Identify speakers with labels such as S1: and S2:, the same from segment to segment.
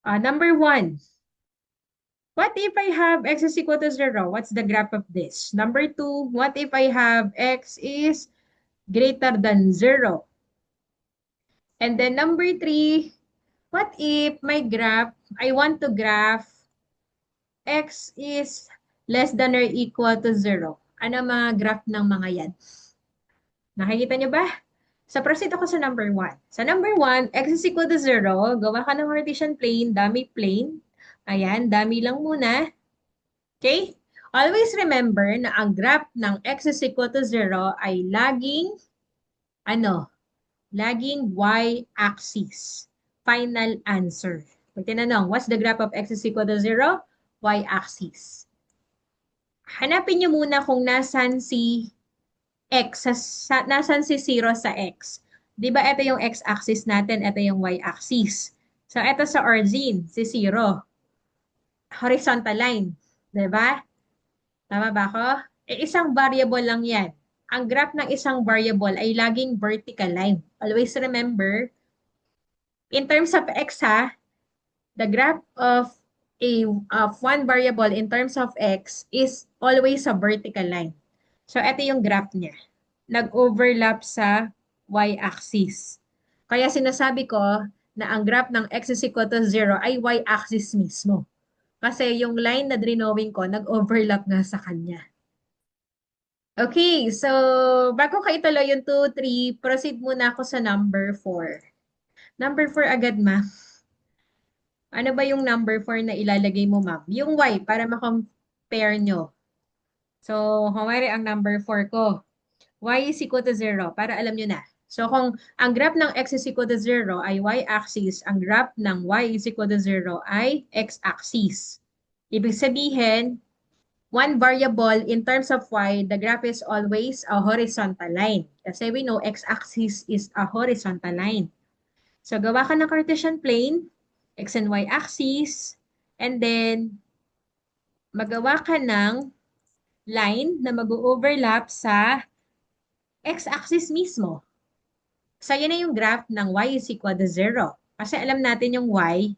S1: Number 1. What if I have x is equal to 0? What's the graph of this? Number 2. What if I have x is greater than 0? And then number 3. What if my graph, I want to graph x is less than or equal to 0? Ano mga graph ng mga yan? Nakikita nyo ba? So, proceed ako sa number 1. Sa number 1, x is equal to 0. Gawa ka ng Cartesian plane, dummy plane. Ayan, dummy lang muna. Okay? Always remember na ang graph ng x is equal to 0 ay laging, ano, laging y-axis. Final answer. Pag tinanong, what's the graph of x is equal to 0? Y-axis. Hanapin nyo muna kung nasan si x, nasan si 0 sa x. Di ba ito yung x-axis natin, ito yung y-axis. So, ito sa origin, si 0. Horizontal line. Di ba? Tama ba ako? Isang variable lang yan. Ang graph ng isang variable ay laging vertical line. Always remember, in terms of x ha, the graph of one variable in terms of x is always a vertical line. So, ito yung graph niya. Nag-overlap sa y-axis. Kaya sinasabi ko na ang graph ng x is equal to 0 ay y-axis mismo. Kasi yung line na drawing ko, nag-overlap nga sa kanya. Okay, so bago ka ituloy yung 2, 3, proceed muna ako sa number 4. Number 4 agad, ma. Ano ba yung number 4 na ilalagay mo, ma'am? Yung y, para ma-compare nyo. So, kumari ang number 4 ko. Y is equal to 0, para alam nyo na. So, kung ang graph ng x is equal to 0 ay y-axis, ang graph ng y is equal to 0 ay x-axis. Ibig sabihin, one variable in terms of y, the graph is always a horizontal line. Kasi we know x-axis is a horizontal line. So, gawa ka ng Cartesian plane, x and y axis, and then magawa ka ng line na mag-overlap sa x-axis mismo. So, yun na yung graph ng y is equal to 0. Kasi alam natin yung y,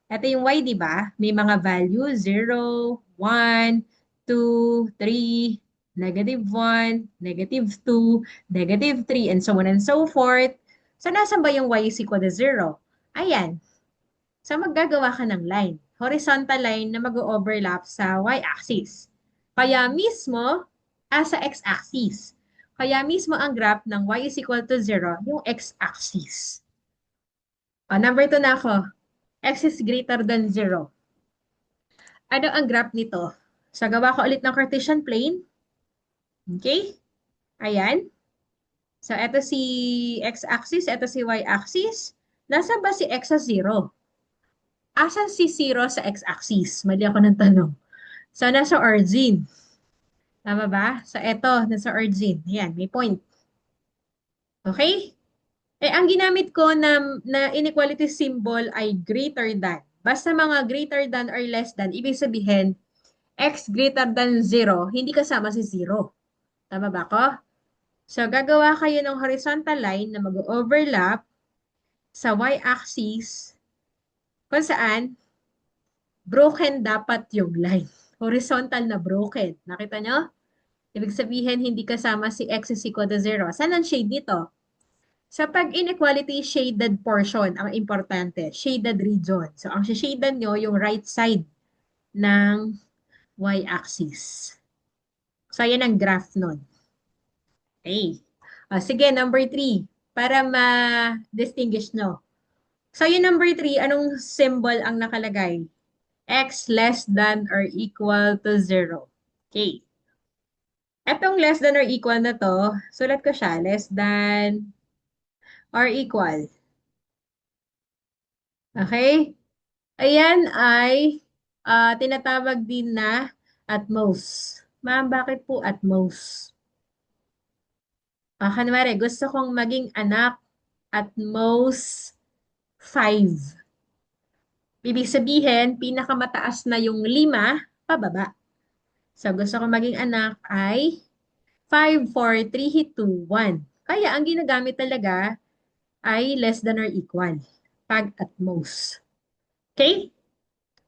S1: ito yung y, di ba? May mga value, 0, 1, 2, 3, -1, -2, -3, and so on and so forth. So, nasan ba yung y is equal to 0? Ayan. So, maggagawa ka ng line. Horizontal line na mag-overlap sa y-axis. Kaya mismo, sa x-axis. Kaya mismo ang graph ng y is equal to 0, yung x-axis. Number 2 na ako. X is greater than 0. Ano ang graph nito? So, gawa ko ulit ng Cartesian plane. Okay? Ayan. So, ito si x-axis, ito si y-axis. Nasaan ba si x sa 0? Asan si 0 sa x-axis? Mali ako ng tanong. So, nasa origin. Tama ba? So, ito, nasa origin. Ayan, may point. Okay? Ang ginamit ko na inequality symbol ay greater than. Basta mga greater than or less than, ibig sabihin, x greater than 0, hindi kasama si 0. Tama ba ko? So, gagawa kayo ng horizontal line na mag-overlap sa y-axis kung saan broken dapat yung line. Horizontal na broken. Nakita nyo? Ibig sabihin, hindi kasama si x is equal to 0. Saan ang shade nito? Sa pag-inequality, shaded portion ang importante. Shaded region. So, ang shaded nyo, yung right side ng y-axis. So, yan ang graph nun. Okay. Sige, number 3. Para ma-distinguish nyo. So, yung number 3, anong symbol ang nakalagay? X less than or equal to 0. Okay. Etong less than or equal na to, sulat ko siya, less than or equal. Okay? Ayan ay tinatawag din na at most. Ma'am, bakit po at most? Kanwari, gusto kong maging anak at most 5. Ibig sabihin, pinakamataas na yung 5, pababa. So, gusto kong maging anak ay 5, 4, 3, 2, 1. Kaya, ang ginagamit talaga ay less than or equal. Pag at most. Okay?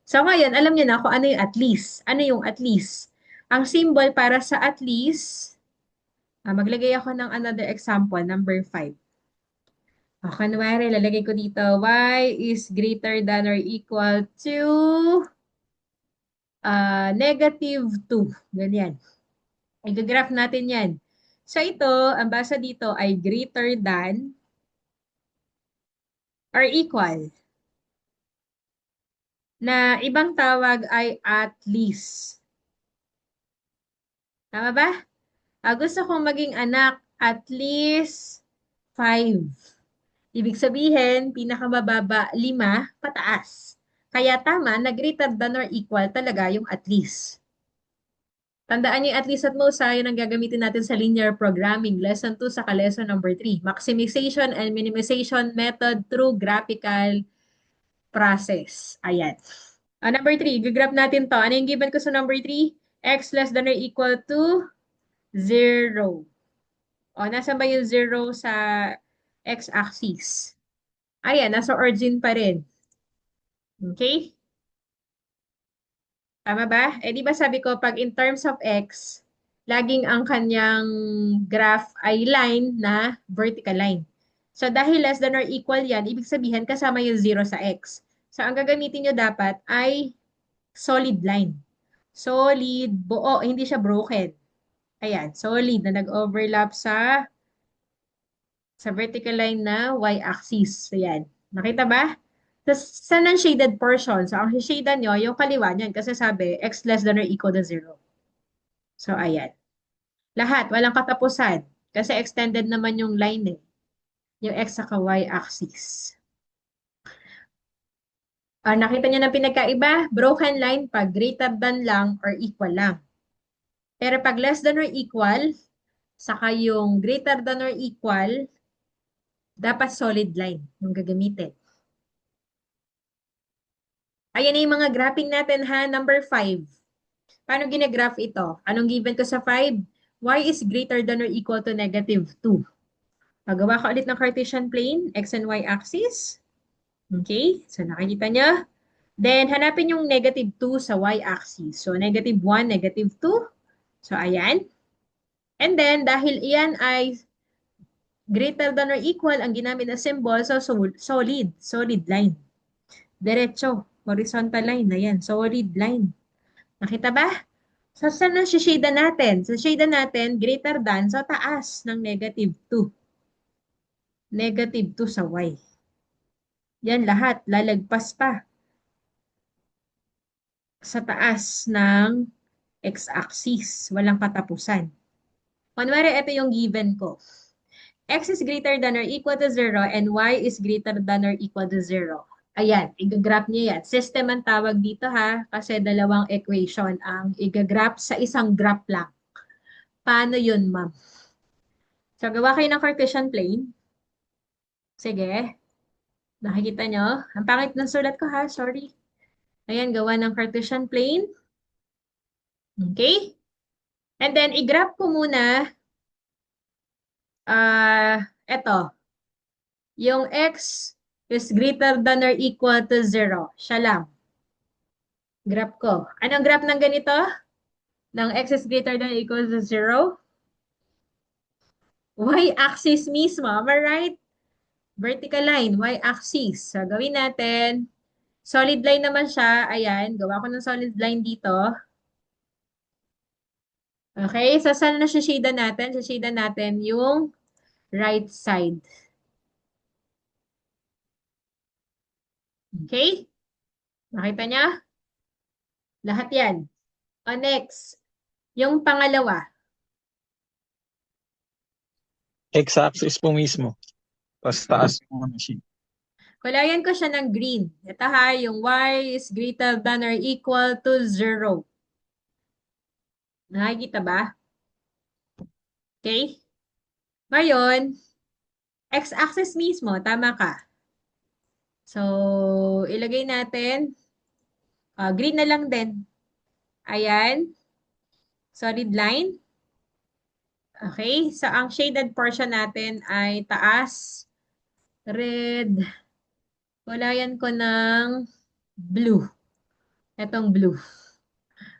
S1: So ngayon, alam niyo na kung ano yung at least. Ano yung at least? Ang symbol para sa at least, maglagay ako ng another example, number 5. Kunwari, lalagay ko dito, y is greater than or equal to -2. Ganyan. I-graph natin yan. So ito, ang basa dito ay greater than or equal. Na ibang tawag ay at least. Tama ba? Gusto kong maging anak at least 5. Ibig sabihin, pinakamababa 5 pataas. Kaya tama na greater than or equal talaga yung at least. Tandaan niyo yung at least at most, yun ang gagamitin natin sa linear programming, lesson 2 sa lesson number 3. Maximization and minimization method through graphical process. Ayan. Number 3, gagraph natin to. Ano yung given ko sa number 3? X less than or equal to 0. Nasaan ba yung 0 sa x-axis? Ayan, nasa origin pa rin. Okay? Tama ba? Di ba sabi ko, pag in terms of x, laging ang kanyang graph ay line na vertical line. So, dahil less than or equal yan, ibig sabihin kasama yung 0 sa x. So, ang gagamitin nyo dapat ay solid line. Solid, buo, hindi siya broken. Ayan, solid na nag-overlap sa vertical line na y-axis. Ayan. Nakita ba? Tapos, saan ang shaded portion? So, ang shaded nyo, yung kaliwa niyan. Kasi sabi, x less than or equal to 0. So, ayan. Lahat, walang katapusan. Kasi extended naman yung line eh. Yung x sa y-axis. Nakita niyo ng pinagkaiba? Broken line pag greater than lang or equal lang. Pero pag less than or equal, saka yung greater than or equal, dapat solid line yung gagamitin. Ayan na yung mga graphing natin ha. Number 5. Paano ginagraph ito? Anong given ko sa 5? Y is greater than or equal to -2. Magawa ka ulit ng Cartesian plane, x and y axis. Okay? So nakikita niya. Then, hanapin yung -2 sa y-axis. So, -1, -2. So, ayan. And then, dahil iyan ay greater than or equal ang ginamit na symbol, so solid line. Diretso, horizontal line na yan, solid line. Nakita ba? So, saan ang shade natin? Sa shade natin, greater than sa taas ng -2. -2 sa y. Yan lahat, lalagpas pa sa taas ng x-axis. Walang katapusan. Kunwari, ito yung given ko. X is greater than or equal to 0 and y is greater than or equal to 0. Ayan, igagraph niyo yan. System ang tawag dito ha, kasi dalawang equation ang igagraph sa isang graph lang. Paano yun, ma'am? So, gawa kayo ng Cartesian plane. Sige. Nakikita nyo? Ang pangit ng sulat ko ha, sorry. Ayan, gawa ng Cartesian plane. Okay? And then, i-graph ko muna, eto, yung x is greater than or equal to 0. Siya lang. Graph ko. Anong graph ng ganito? Ng x is greater than or equal to 0? Y-axis mismo. Am I right? Vertical line, y-axis. So, gawin natin. Solid line naman siya. Ayan, gawa ko ng solid line dito. Okay, so saan na shade natin? Shade natin yung right side. Okay? Nakita niya? Lahat yan. O next, yung pangalawa.
S2: X-axis po mismo. Tapos taas yung ano siya.
S1: Kulayan ko siya ng green. Ito ha, yung y is greater than or equal to 0. Nakikita ba? Okay? Ngayon, x-axis mismo, tama ka. So, ilagay natin, green na lang din. Ayan, solid line. Okay, so ang shaded portion natin ay taas, red, kulayan ko ng blue. Etong blue.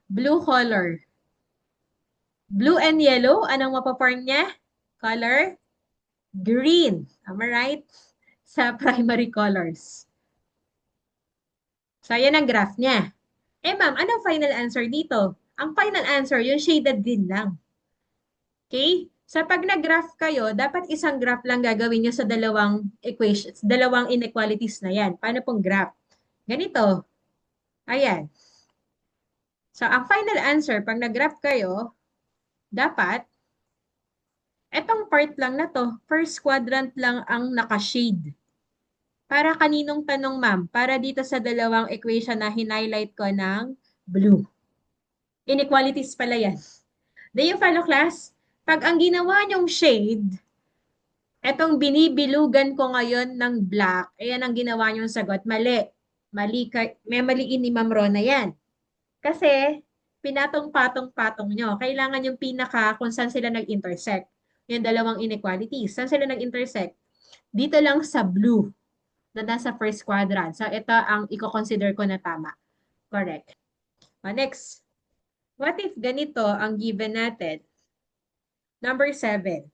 S1: Blue color. Blue and yellow, anong mapaform niya? Color? Green. Am I right? Sa primary colors. So, yan ang graph niya. Eh, ma'am, anong final answer dito? Ang final answer, yung shaded green lang. Okay? So, pag nag-graph kayo, dapat isang graph lang gagawin nyo sa dalawang equations, dalawang inequalities na yan. Paano pong graph? Ganito. Ayan. So, ang final answer, pag nag-graph kayo, dapat, etong part lang na to, first quadrant lang ang nakashade. Para kaninong tanong, ma'am? Para dito sa dalawang equation na hinighlight ko ng blue. Inequalities pala yan. Do you follow, class? Pag ang ginawa nyong shade, etong binibilugan ko ngayon ng black, ayan ang ginawa nyong sagot. Mali. May maliin ni Ma'am Rona yan. Kasi, pinatong-patong-patong nyo. Kailangan yung pinaka kung saan sila nag-intersect. Yung dalawang inequalities. Saan sila nag-intersect? Dito lang sa blue na nasa first quadrant. So, ito ang i-consider ko na tama. Correct. Next. What if ganito ang given natin? Number 7.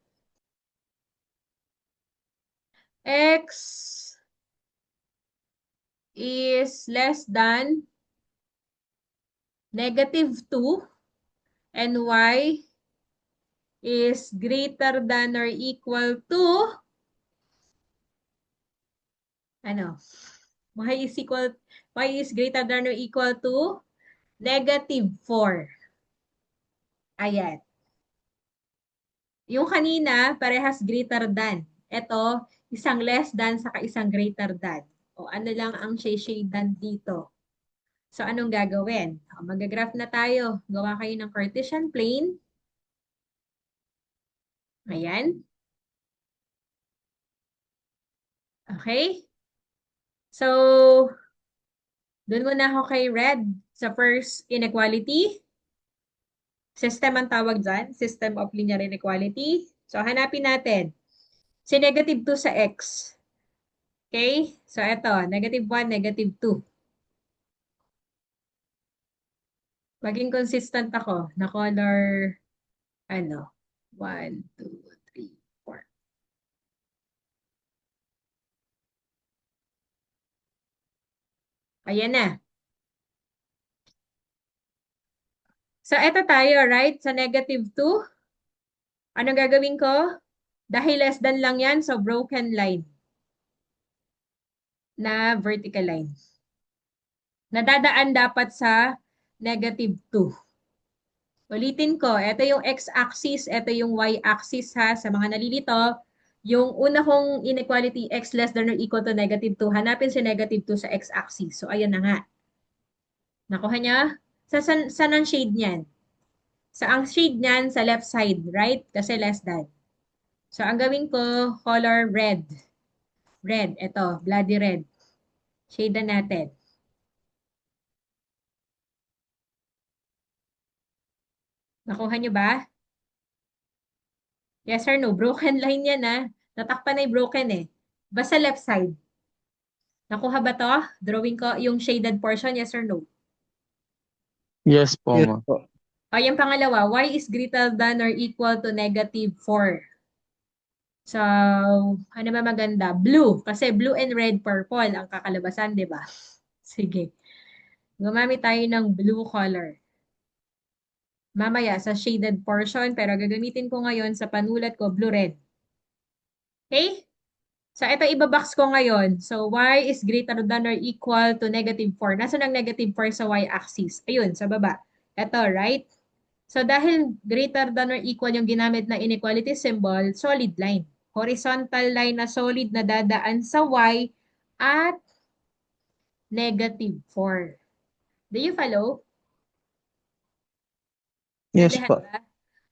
S1: X is less than -2 and y is greater than or equal to ano? Y is greater than or equal to -4. Ayan. Yung kanina, parehas greater than. Ito, isang less than saka isang greater than. O ano lang ang shadan dito. So, anong gagawin? O, mag-graph na tayo. Gawa kayo ng Cartesian plane. Ayan. Okay? So, doon muna ako kay red sa first inequality. System ang tawag dyan. System of linear inequality. So, hanapin natin. Si -2 sa x. Okay? So, ito. -1, -2. Maging consistent ako na color, ano, 1, 2, 3, 4. Ayan na. So, eto tayo, right? Sa -2. Anong gagawin ko? Dahil less than lang yan, so broken line na vertical line. Nadadaan dapat sa -2. Ulitin ko, ito yung x-axis, ito yung y-axis ha, sa mga nalilito. Yung una kong inequality, x less than or equal to -2, hanapin si -2 sa x-axis. So, ayan na nga. Nakuha niya? Saan ang shade niyan? Sa ang shade niyan, sa left side, right? Kasi less than. So, ang gawin ko, color red. Red, ito, bloody red. Shade na natin. Nakuha niyo ba? Yes or no? Broken line yan ah. Natakpan na yung broken eh. Basta left side. Nakuha ba to? Drawing ko yung shaded portion, yes or no?
S2: Yes po,
S3: Yes
S2: ma'am.
S3: po.
S1: O, yung pangalawa, y is greater than or equal to -4. So, ano ba maganda? Blue. Kasi blue and red, purple ang kakalabasan, di ba? Sige. Gumamit tayo ng blue color. Mamaya sa shaded portion, pero gagamitin ko ngayon sa panulat ko, blue-red. Okay? So, ito ibabox ko ngayon. So, y is greater than or equal to -4. Nasaan ang -4 sa y-axis? Ayun, sa baba. Ito, right? So, dahil greater than or equal yung ginamit na inequality symbol, solid line. Horizontal line na solid na dadaan sa y at -4. Do you follow?
S3: Yes
S1: Naintindihan
S3: po.
S1: ba?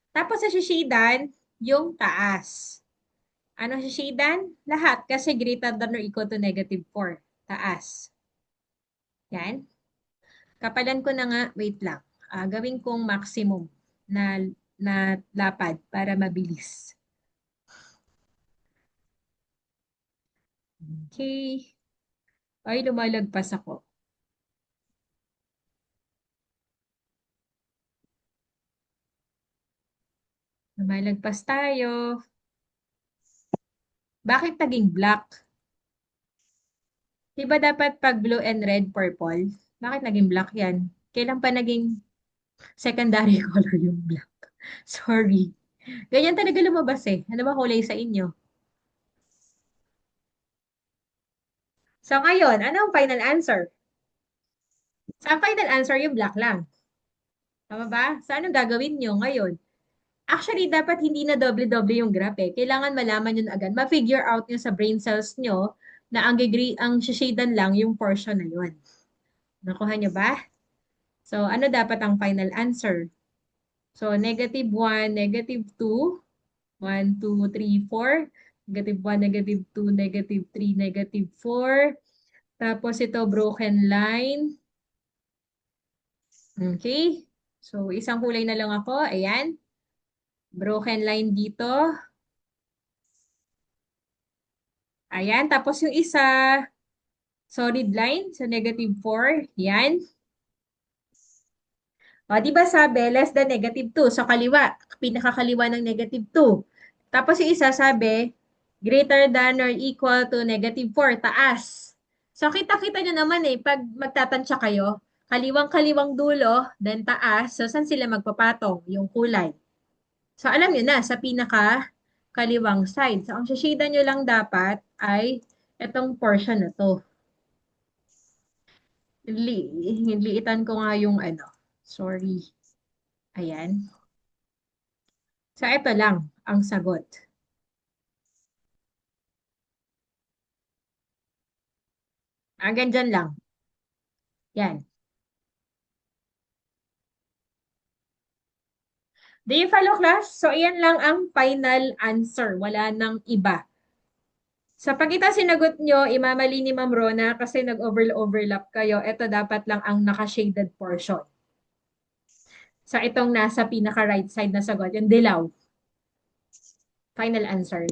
S1: Tapos sa shishidan, yung taas. Ano shishidan? Lahat kasi greater than or equal to -4. Taas. Yan. Kapalan ko na nga, wait lang. Gawin kong maximum na lapad para mabilis. Okay. Ay, lumalagpas ako. Lumalagpas tayo. Bakit naging black? Di ba dapat pag blue and red, purple? Bakit naging black yan? Kailan pa naging secondary color yung black? Sorry. Ganyan talaga lumabas eh. Ano ba kulay sa inyo? So ngayon, ano ang final answer? Sa final answer, yung black lang. Tama ba? So anong gagawin nyo ngayon? Actually, dapat hindi na doble-doble yung graph eh. Kailangan malaman yun agad. Ma-figure out nyo sa brain cells nyo na ang shadan lang yung portion na yun. Nakuha nyo ba? So, ano dapat ang final answer? So, -1, -2, 1, 2, 3, 4. -1, -2, -3, -4. Tapos ito, broken line. Okay. So, isang kulay na lang ako. Ayan. Broken line dito. Ayan. Tapos yung isa, solid line. So, -4. Yan. O, di ba sabi, less than -2. So, kaliwa. Pinakakaliwa ng -2. Tapos yung isa sabi, greater than or equal to -4. Taas. So, kita-kita nyo naman eh, pag magtatansya kayo, kaliwang-kaliwang dulo, then taas. So, saan sila magpapatong? Yung kulay. So, alam nyo na, sa pinaka-kaliwang side. So, ang shade nyo lang dapat ay itong portion na to. Liitan ko nga yung ano. Sorry. Ayan. So, ito lang ang sagot. Hanggang dyan lang. Yan. Do you follow class? So, ayan lang ang final answer. Wala nang iba. Sa pagkita sinagot nyo, imamali ni Ma'am Rona kasi nag-overlap kayo. Ito dapat lang ang naka-shaded portion. Sa itong nasa pinaka-right side na sagot, yung dilaw. Final answer.